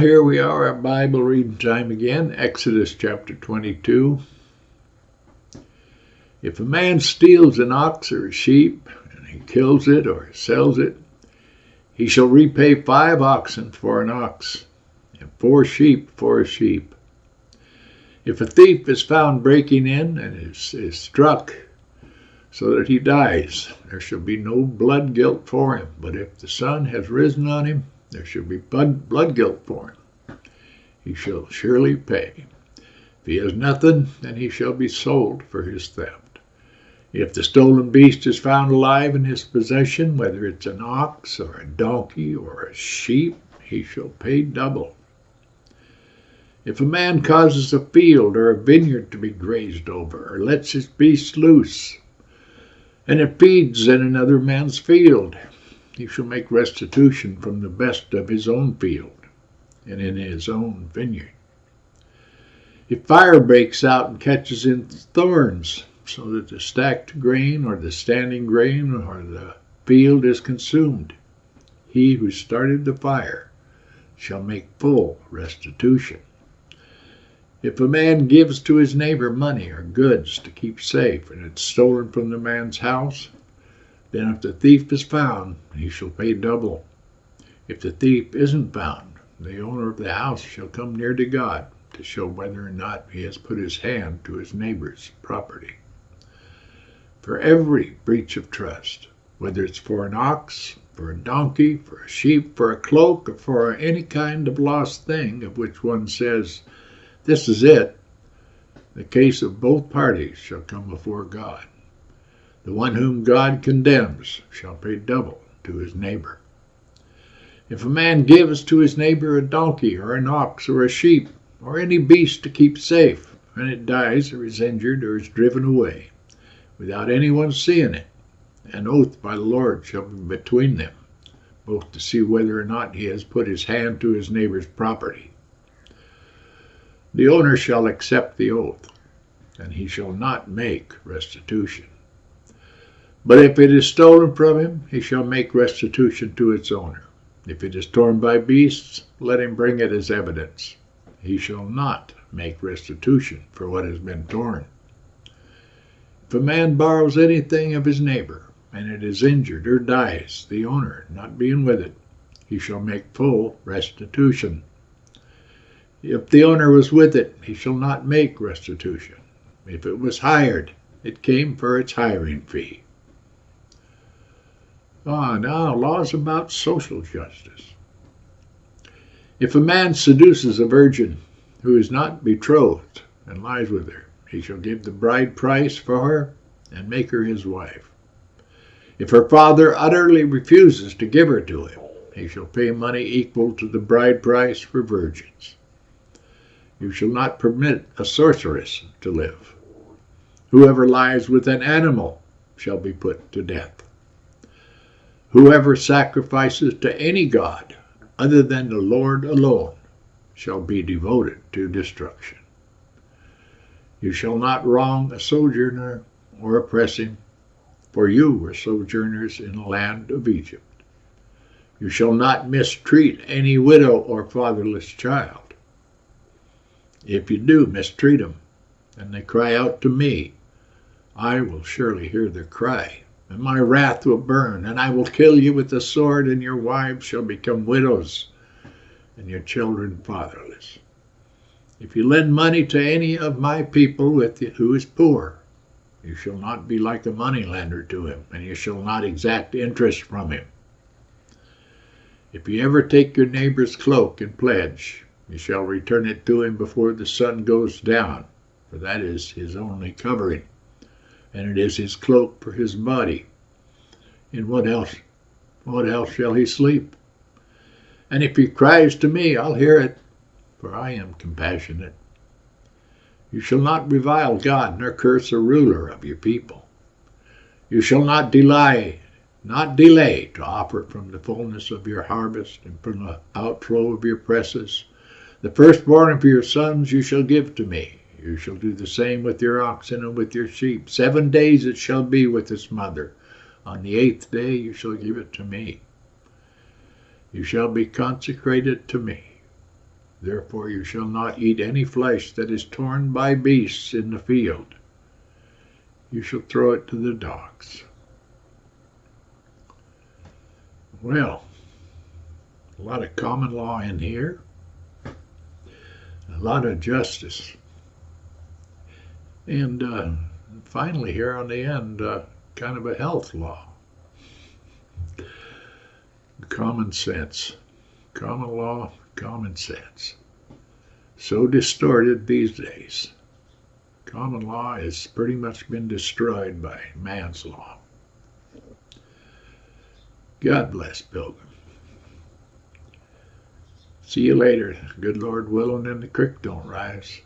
here we are, our Bible reading time again, Exodus chapter 22. If a man steals an ox or a sheep, and he kills it or sells it, he shall repay 5 oxen for an ox, and 4 sheep for a sheep. If a thief is found breaking in and is struck so that he dies, there shall be no blood guilt for him. But if the sun has risen on him, there shall be blood guilt for him. He shall surely pay. If he has nothing, then he shall be sold for his theft. If the stolen beast is found alive in his possession, whether it's an ox or a donkey or a sheep, he shall pay double. If a man causes a field or a vineyard to be grazed over, or lets his beast loose, and it feeds in another man's field, he shall make restitution from the best of his own field and in his own vineyard. If fire breaks out and catches in thorns, so that the stacked grain or the standing grain or the field is consumed, he who started the fire shall make full restitution. If a man gives to his neighbor money or goods to keep safe, and it's stolen from the man's house, then if the thief is found, he shall pay double. If the thief isn't found, the owner of the house shall come near to God to show whether or not he has put his hand to his neighbor's property. For every breach of trust, whether it's for an ox, for a donkey, for a sheep, for a cloak, or for any kind of lost thing of which one says, "This is it," the case of both parties shall come before God. The one whom God condemns shall pay double to his neighbor. If a man gives to his neighbor a donkey or an ox or a sheep or any beast to keep safe, and it dies or is injured or is driven away, without anyone seeing it, an oath by the Lord shall be between them, both to see whether or not he has put his hand to his neighbor's property. The owner shall accept the oath, and he shall not make restitution. But if it is stolen from him, he shall make restitution to its owner. If it is torn by beasts, let him bring it as evidence. He shall not make restitution for what has been torn. If a man borrows anything of his neighbor, and it is injured or dies, the owner not being with it, he shall make full restitution. If the owner was with it, he shall not make restitution. If it was hired, it came for its hiring fee. Now, laws about social justice. If a man seduces a virgin who is not betrothed and lies with her, he shall give the bride price for her and make her his wife. If her father utterly refuses to give her to him, he shall pay money equal to the bride price for virgins. You shall not permit a sorceress to live. Whoever lies with an animal shall be put to death. Whoever sacrifices to any god other than the Lord alone shall be devoted to destruction. You shall not wrong a sojourner or oppress him, for you were sojourners in the land of Egypt. You shall not mistreat any widow or fatherless child. If you do mistreat them, and they cry out to me, I will surely hear their cry, and my wrath will burn, and I will kill you with the sword, and your wives shall become widows, and your children fatherless. If you lend money to any of my people who is poor, you shall not be like a moneylender to him, and you shall not exact interest from him. If you ever take your neighbor's cloak in pledge, you shall return it to him before the sun goes down, for that is his only covering, and it is his cloak for his body. In what else shall he sleep? And if he cries to me, I'll hear it, for I am compassionate. You shall not revile God, nor curse a ruler of your people. You shall not delay to offer from the fullness of your harvest and from the outflow of your presses. The firstborn of your sons you shall give to me. You shall do the same with your oxen and with your sheep. 7 days it shall be with its mother. On the 8th day you shall give it to me. You shall be consecrated to me. Therefore you shall not eat any flesh that is torn by beasts in the field. You shall throw it to the dogs. Well, a lot of common law in here, a lot of justice. And finally here on the end, kind of a health law. Common sense. Common law, common sense. So distorted these days. Common law has pretty much been destroyed by man's law. God bless, Pilgrim. See you later. Good Lord willing, and the creek don't rise.